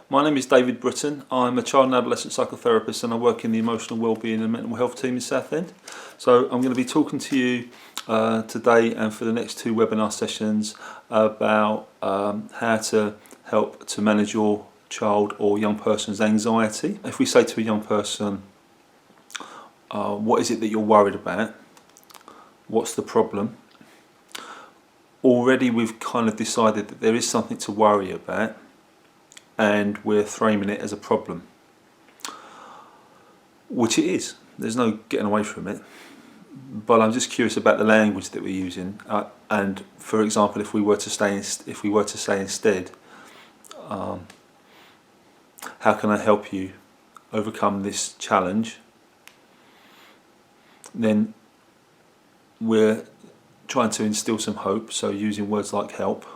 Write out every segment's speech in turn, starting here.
My name is David Britton. I'm a child and adolescent psychotherapist and I work in the emotional wellbeing and mental health team in Southend. So I'm going to be talking to you today and for the next two webinar sessions about how to help to manage your child or young person's anxiety. If we say to a young person, what is it that you're worried about? What's the problem? Already we've kind of decided that there is something to worry about, and we're framing it as a problem, which it is. There's no getting away from it. But I'm just curious about the language that we're using. And for example, if we were to say instead, how can I help you overcome this challenge? Then we're trying to instill some hope. So using words like help.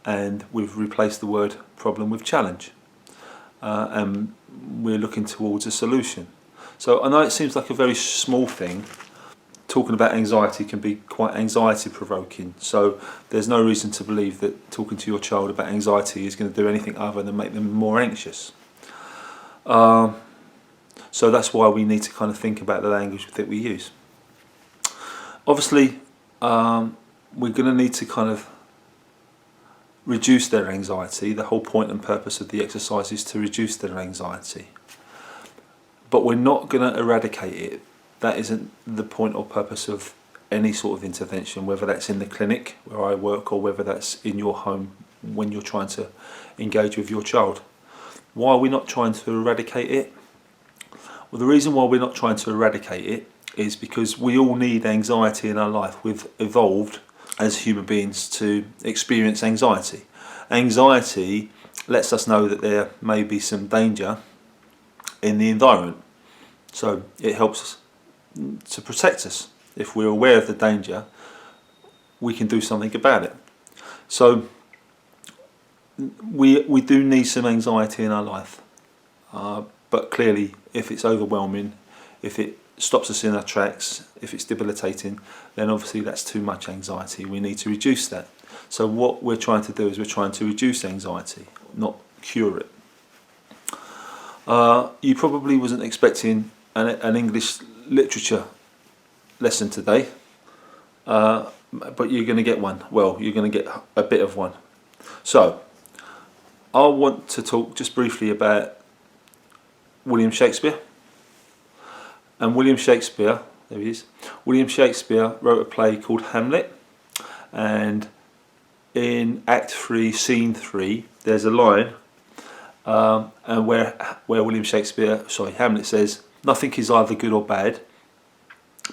And we've replaced the word problem with challenge, and we're looking towards a solution. So I know it seems like a very small thing. Talking about anxiety can be quite anxiety provoking, so there's no reason to believe that talking to your child about anxiety is going to do anything other than make them more anxious. So that's why we need to kind of think about the language that we use. Obviously we're going to need to kind of reduce their anxiety. The whole point and purpose of the exercise is to reduce their anxiety. But we're not going to eradicate it. That isn't the point or purpose of any sort of intervention, whether that's in the clinic where I work or whether that's in your home when you're trying to engage with your child. Why are we not trying to eradicate it? Well, the reason why we're not trying to eradicate it is because we all need anxiety in our life. We've evolved as human beings to experience anxiety. Anxiety lets us know that there may be some danger in the environment. So it helps to protect us. If we're aware of the danger, we can do something about it. So we do need some anxiety in our life. But clearly, if it's overwhelming, if it stops us in our tracks, if it's debilitating, then obviously that's too much anxiety. We need to reduce that. So what we're trying to do is we're trying to reduce anxiety, not cure it. You probably wasn't expecting an English literature lesson today, but you're going to get one. Well, you're going to get a bit of one. So I want to talk just briefly about William Shakespeare. And William Shakespeare, there he is. William Shakespeare wrote a play called Hamlet, and in Act 3, Scene 3, there's a line, and where Hamlet says, "Nothing is either good or bad,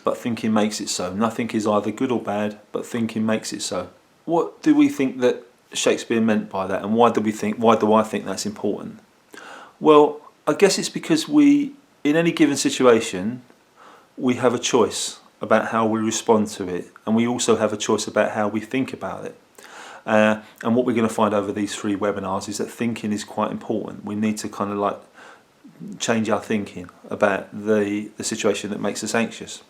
but thinking makes it so. Nothing is either good or bad, but thinking makes it so." What do we think that Shakespeare meant by that, and why do I think that's important? Well, I guess it's because in any given situation, we have a choice about how we respond to it, and we also have a choice about how we think about it. And what we're going to find over these three webinars is that thinking is quite important. We need to kind of like change our thinking about the situation that makes us anxious.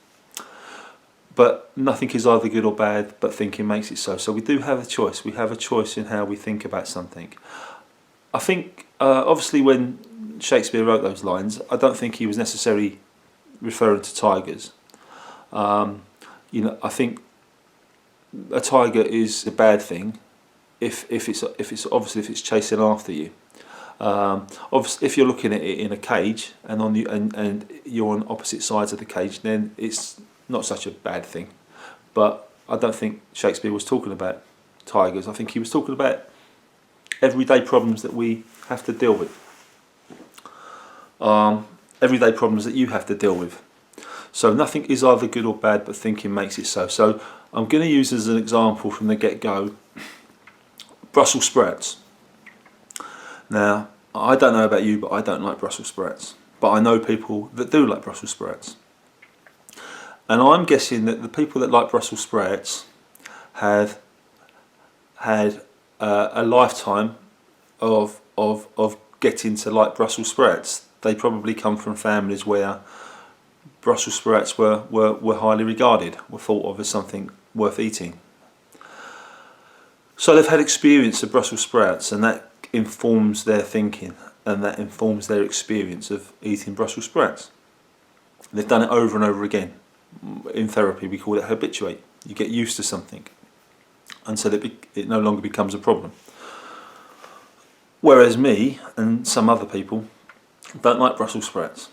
But nothing is either good or bad, but thinking makes it so. So we do have a choice. We have a choice in how we think about something. I think, obviously, when Shakespeare wrote those lines, I don't think he was necessarily referring to tigers. I think a tiger is a bad thing if it's chasing after you. Obviously, if you're looking at it in a cage and you're on opposite sides of the cage, then it's not such a bad thing. But I don't think Shakespeare was talking about tigers. I think he was talking about everyday problems that we have to deal with. Everyday problems that you have to deal with. So nothing is either good or bad, but thinking makes it so. So I'm going to use as an example from the get-go Brussels sprouts. Now, I don't know about you, but I don't like Brussels sprouts. But I know people that do like Brussels sprouts. And I'm guessing that the people that like Brussels sprouts have had a lifetime of getting to like Brussels sprouts. They probably come from families where Brussels sprouts were highly regarded, were thought of as something worth eating. So they've had experience of Brussels sprouts, and that informs their thinking. and that informs their experience of eating Brussels sprouts. They've done it over and over again. In therapy we call it habituate. You get used to something, and so that it no longer becomes a problem. Whereas me and some other people don't like Brussels sprouts,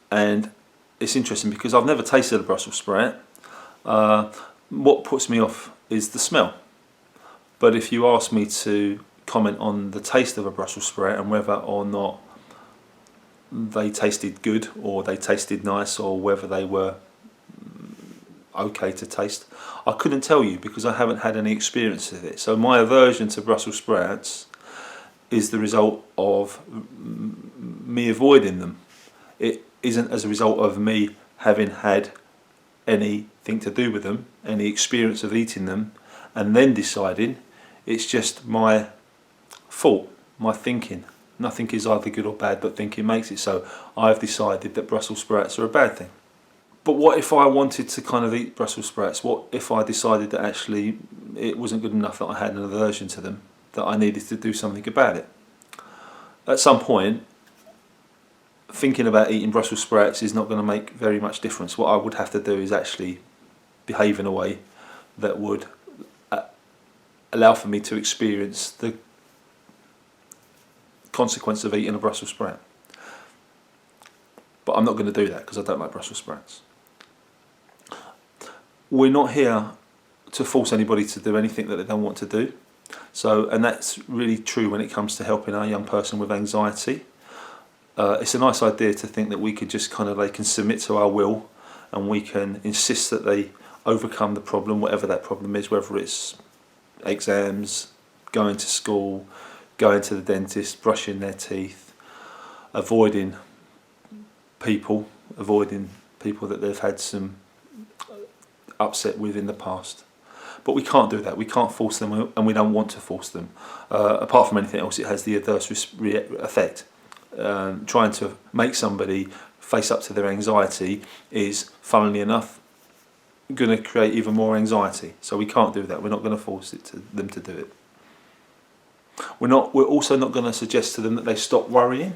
and it's interesting because I've never tasted a Brussels sprout. What puts me off is the smell. But if you ask me to comment on the taste of a Brussels sprout and whether or not they tasted good or they tasted nice or whether they were okay to taste, I couldn't tell you because I haven't had any experience with it. So my aversion to Brussels sprouts is the result of me avoiding them. It isn't as a result of me having had anything to do with them, any experience of eating them and then deciding. It's just my fault, my thinking. Nothing is either good or bad, but thinking makes it so. I've decided that Brussels sprouts are a bad thing. But what if I wanted to kind of eat Brussels sprouts? What if I decided that actually it wasn't good enough, that I had an aversion to them, that I needed to do something about it? At some point, thinking about eating Brussels sprouts is not going to make very much difference. What I would have to do is actually behave in a way that would allow for me to experience the consequence of eating a Brussels sprout. But I'm not going to do that because I don't like Brussels sprouts. We're not here to force anybody to do anything that they don't want to do. And that's really true when it comes to helping our young person with anxiety. It's a nice idea to think that we could just they can submit to our will and we can insist that they overcome the problem, whatever that problem is, whether it's exams, going to school, going to the dentist, brushing their teeth, avoiding people that they've had some upset with in the past. But we can't do that. We can't force them, and we don't want to force them. Apart from anything else, it has the adverse effect. Trying to make somebody face up to their anxiety is, funnily enough, going to create even more anxiety. So we can't do that. We're not going to force them to do it. We're also not going to suggest to them that they stop worrying,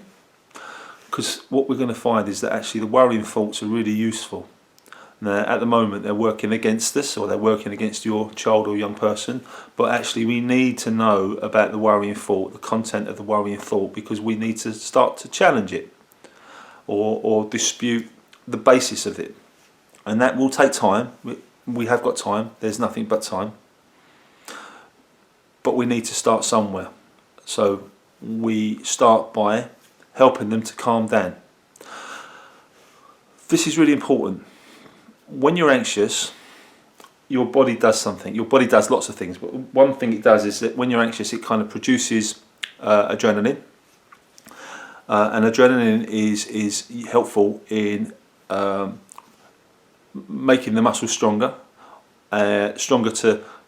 because what we're going to find is that actually the worrying thoughts are really useful. Now, at the moment they're working against us, or they're working against your child or young person, but actually we need to know about the worrying thought, the content of the worrying thought, because we need to start to challenge it or dispute the basis of it. And that will take time. We have got time. There's nothing but time. But we need to start somewhere. So we start by helping them to calm down. This is really important. When you're anxious, your body does something. Your body does lots of things, but one thing it does is that when you're anxious, it kind of produces adrenaline. And adrenaline is helpful in making the muscles stronger,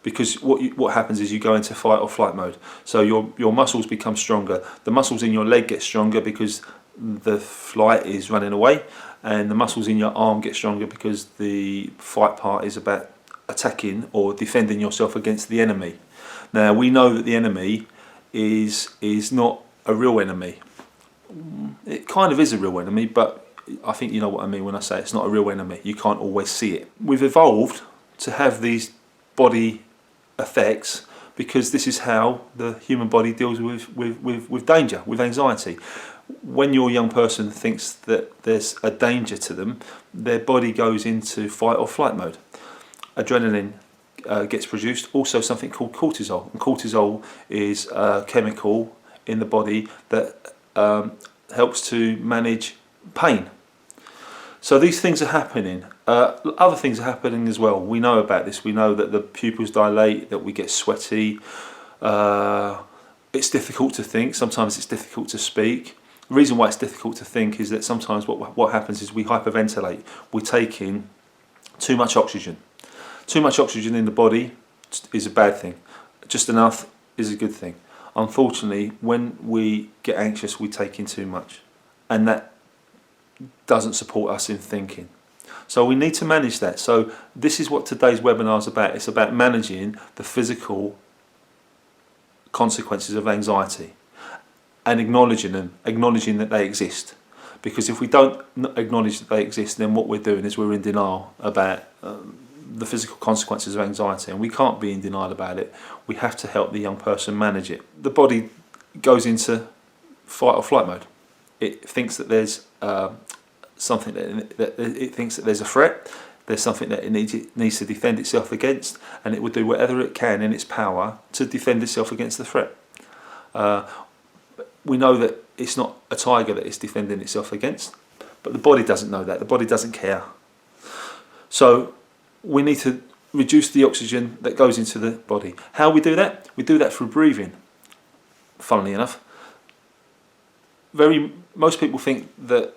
because what happens is you go into fight or flight mode. So your muscles become stronger. The muscles in your leg get stronger because the flight is running away, and the muscles in your arm get stronger because the fight part is about attacking or defending yourself against the enemy. Now we know that the enemy is not a real enemy. It kind of is a real enemy, but I think you know what I mean when I say it's not a real enemy. You can't always see it. We've evolved to have these body effects because this is how the human body deals with danger, with anxiety. When your young person thinks that there's a danger to them, their body goes into fight or flight mode. Adrenaline gets produced, also something called cortisol. And cortisol is a chemical in the body that helps to manage pain. So these things are happening. Other things are happening as well. We know about this. We know that the pupils dilate, that we get sweaty. It's difficult to think. Sometimes it's difficult to speak. The reason why it's difficult to think is that sometimes what happens is we hyperventilate. We take in too much oxygen. Too much oxygen in the body is a bad thing. Just enough is a good thing. Unfortunately, when we get anxious, we take in too much. And that doesn't support us in thinking. So we need to manage that. So this is what today's webinar is about. It's about managing the physical consequences of anxiety. and acknowledging them, acknowledging that they exist. Because if we don't acknowledge that they exist, then what we're doing is we're in denial about the physical consequences of anxiety, and we can't be in denial about it. We have to help the young person manage it. The body goes into fight or flight mode. It thinks that there's something that it thinks that there's a threat. There's something that it needs to defend itself against, and it will do whatever it can in its power to defend itself against the threat. We know that it's not a tiger that it's defending itself against, but the body doesn't know that. The body doesn't care. So we need to reduce the oxygen that goes into the body. How we do that? We do that through breathing. Funnily enough, most people think that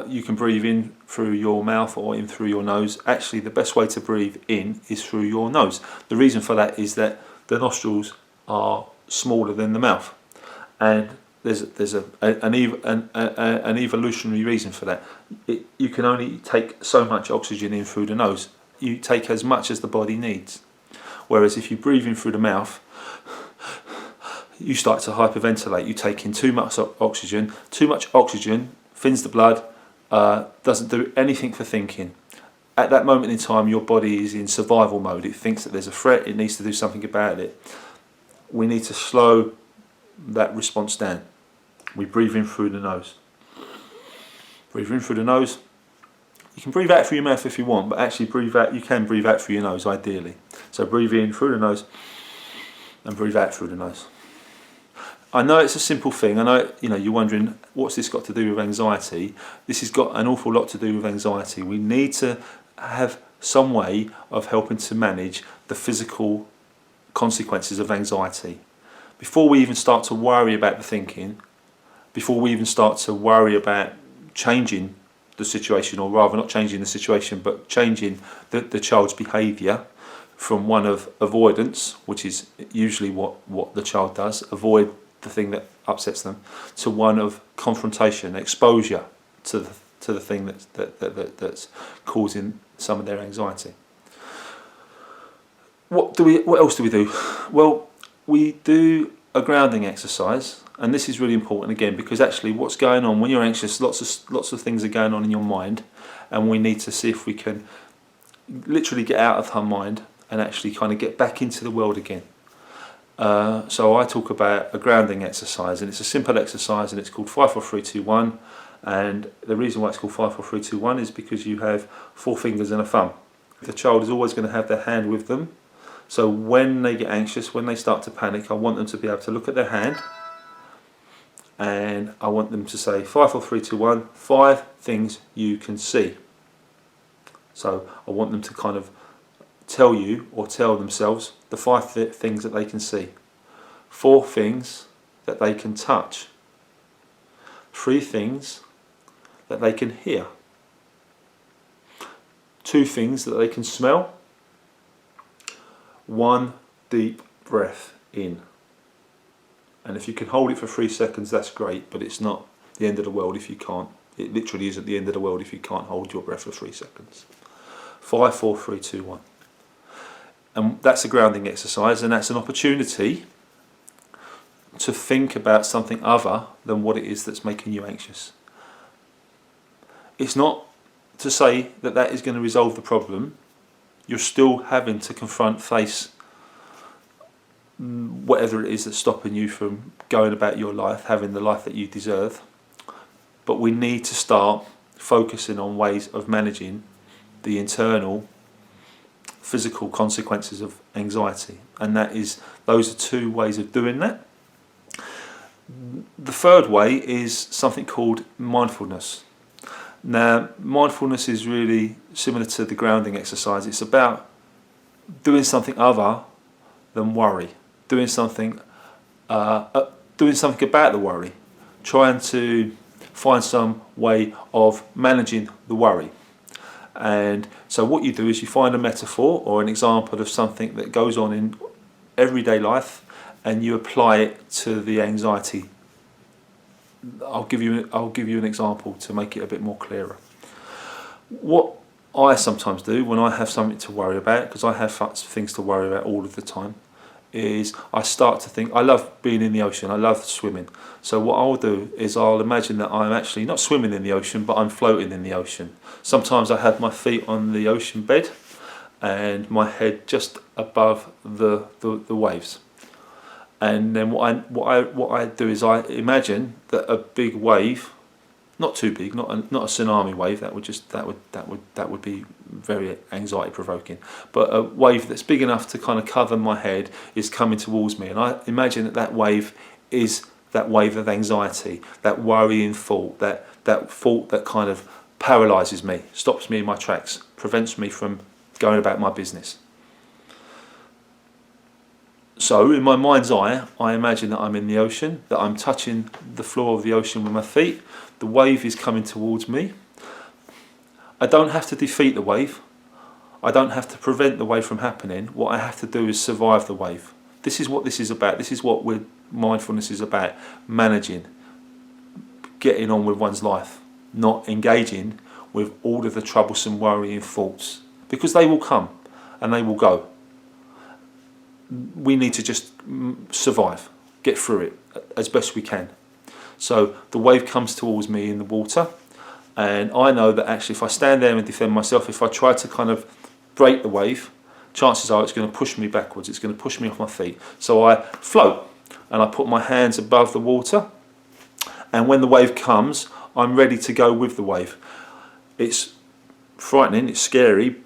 you can breathe in through your mouth or in through your nose. Actually, the best way to breathe in is through your nose. The reason for that is that the nostrils are smaller than the mouth, and there's an evolutionary reason for that. You can only take so much oxygen in through the nose. You take as much as the body needs. Whereas if you breathe in through the mouth, you start to hyperventilate. You take in too much oxygen. Too much oxygen thins the blood, doesn't do anything for thinking. At that moment in time, your body is in survival mode. It thinks that there's a threat. It needs to do something about it. We need to slow that response down. We breathe in through the nose. Breathe in through the nose. You can breathe out through your mouth if you want, but actually you can breathe out through your nose ideally. So breathe in through the nose and breathe out through the nose. I know it's a simple thing. I know you're wondering, what's this got to do with anxiety? This has got an awful lot to do with anxiety. We need to have some way of helping to manage the physical consequences of anxiety. Before we even start to worry about the thinking, before we even start to worry about changing the situation, or rather not changing the situation, but changing the child's behaviour from one of avoidance, which is usually what the child does, avoid the thing that upsets them, to one of confrontation, exposure to the thing that's causing some of their anxiety. What else do we do? Well, we do a grounding exercise, and this is really important again, because actually what's going on when you're anxious, lots of things are going on in your mind, and we need to see if we can literally get out of our mind and actually kind of get back into the world again. So I talk about a grounding exercise, and it's a simple exercise, and it's called 5, 4, 3, 2, 1. And the reason why it's called 5, 4, 3, 2, 1 is because you have 4 fingers and a thumb. The child is always going to have their hand with them. So when they get anxious, when they start to panic, I want them to be able to look at their hand, and I want them to say 5, 4, 3, 2, 1, 5 things you can see. So I want them to kind of tell you or tell themselves the 5 things that they can see, 4 things that they can touch, 3 things that they can hear, 2 things that they can smell, 1 deep breath in. And if you can hold it for 3 seconds, that's great, but it's not the end of the world if you can't. It literally isn't the end of the world if you can't hold your breath for 3 seconds. 5, 4, 3, 2, 1. And that's a grounding exercise, and that's an opportunity to think about something other than what it is that's making you anxious. It's not to say that that is going to resolve the problem. You're still having to face whatever it is that's stopping you from going about your life, having the life that you deserve. But we need to start focusing on ways of managing the internal physical consequences of anxiety, and those are 2 ways of doing that. The third way is something called mindfulness. Now, mindfulness is really similar to the grounding exercise. It's about doing something other than worry, doing something about the worry, trying to find some way of managing the worry. And so what you do is you find a metaphor or an example of something that goes on in everyday life, and you apply it to the anxiety. I'll give you an example to make it a bit more clearer. What I sometimes do when I have something to worry about, because I have things to worry about all of the time, is I start to think, I love being in the ocean, I love swimming. So what I'll do is I'll imagine that I'm actually not swimming in the ocean, but I'm floating in the ocean. Sometimes I have my feet on the ocean bed and my head just above the waves. And then what I do is I imagine that a big wave, not too big, not a tsunami wave. That would be very anxiety provoking. But a wave that's big enough to kind of cover my head is coming towards me, and I imagine that wave is that wave of anxiety, that worrying thought, that thought that kind of paralyses me, stops me in my tracks, prevents me from going about my business. So in my mind's eye, I imagine that I'm in the ocean, that I'm touching the floor of the ocean with my feet. The wave is coming towards me. I don't have to defeat the wave. I don't have to prevent the wave from happening. What I have to do is survive the wave. This is what this is about. This is what mindfulness is about. Managing, getting on with one's life, not engaging with all of the troublesome, worrying thoughts, because they will come and they will go. We need to just survive, get through it as best we can. So the wave comes towards me in the water, and I know that actually if I stand there and defend myself, if I try to kind of break the wave, chances are it's going to push me backwards, it's going to push me off my feet. So I float and I put my hands above the water, and when the wave comes, I'm ready to go with the wave. It's frightening, it's scary,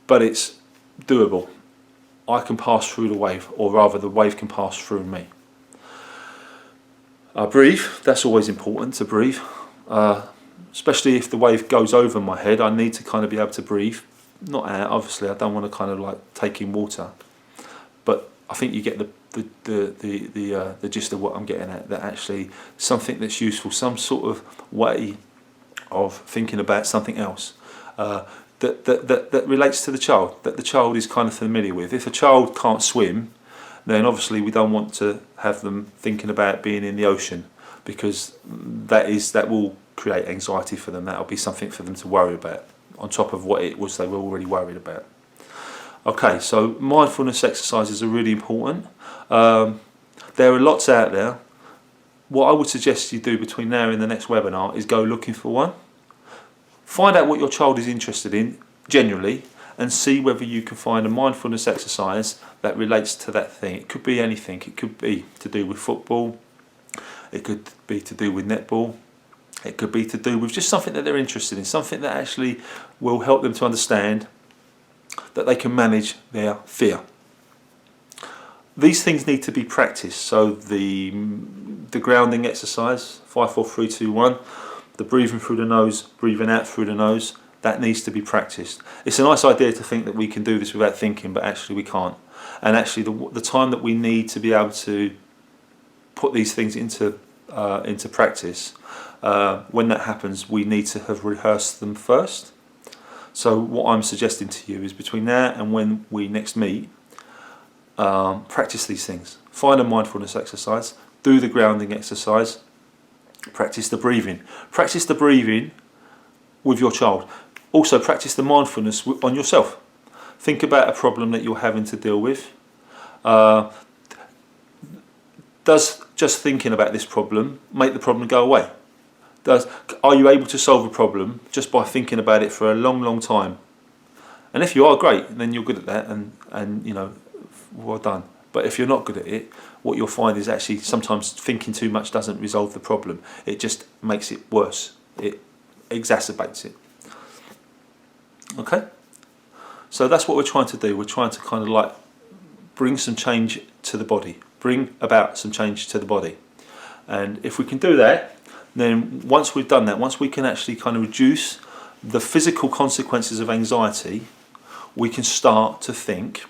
but it's doable. I can pass through the wave, or rather the wave can pass through me. I breathe, that's always important to breathe. Especially if the wave goes over my head, I need to kind of be able to breathe. Not out, obviously, I don't want to kind of like take in water. But I think you get the gist of what I'm getting at, that actually something that's useful, some sort of way of thinking about something else. That relates to the child, that the child is kind of familiar with. If a child can't swim, then obviously we don't want to have them thinking about being in the ocean, because that will create anxiety for them. That'll be something for them to worry about, on top of what it was they were already worried about. Okay, so mindfulness exercises are really important. There are lots out there. What I would suggest you do between now and the next webinar is go looking for one. Find out what your child is interested in, generally, and see whether you can find a mindfulness exercise that relates to that thing. It could be anything. It could be to do with football. It could be to do with netball. It could be to do with just something that they're interested in, something that actually will help them to understand that they can manage their fear. These things need to be practiced. So the grounding exercise, 5, 4, 3, 2, 1, the breathing through the nose, breathing out through the nose, that needs to be practiced. It's a nice idea to think that we can do this without thinking, but actually we can't. And actually the time that we need to be able to put these things into practice, when that happens, we need to have rehearsed them first. So what I'm suggesting to you is between now and when we next meet, practice these things. Find a mindfulness exercise, do the grounding exercise, practice the breathing. Practice the breathing with your child. Also practice the mindfulness on yourself. Think about a problem that you're having to deal with. Does just thinking about this problem make the problem go away? Are you able to solve a problem just by thinking about it for a long, long time? And if you are, great, then you're good at that, and you know, well done. But if you're not good at it, what you'll find is actually sometimes thinking too much doesn't resolve the problem. It just makes it worse. It exacerbates it. Okay? So that's what we're trying to do. We're trying to kind of like bring some change to the body. Bring about some change to the body. And if we can do that, then once we've done that, once we can actually kind of reduce the physical consequences of anxiety, we can start to think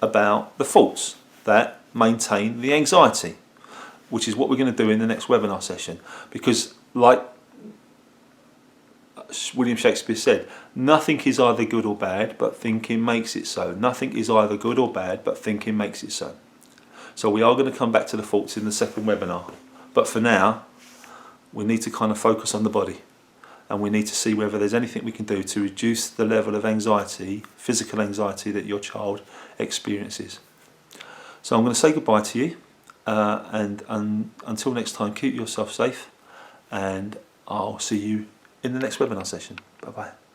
about the thoughts that maintain the anxiety, which is what we're going to do in the next webinar session. Because like William Shakespeare said, nothing is either good or bad, but thinking makes it so. Nothing is either good or bad, but thinking makes it so. So we are going to come back to the thoughts in the second webinar. But for now, we need to kind of focus on the body. And we need to see whether there's anything we can do to reduce the level of anxiety, physical anxiety, that your child experiences. So I'm going to say goodbye to you, and until next time, keep yourself safe, and I'll see you in the next webinar session. Bye bye.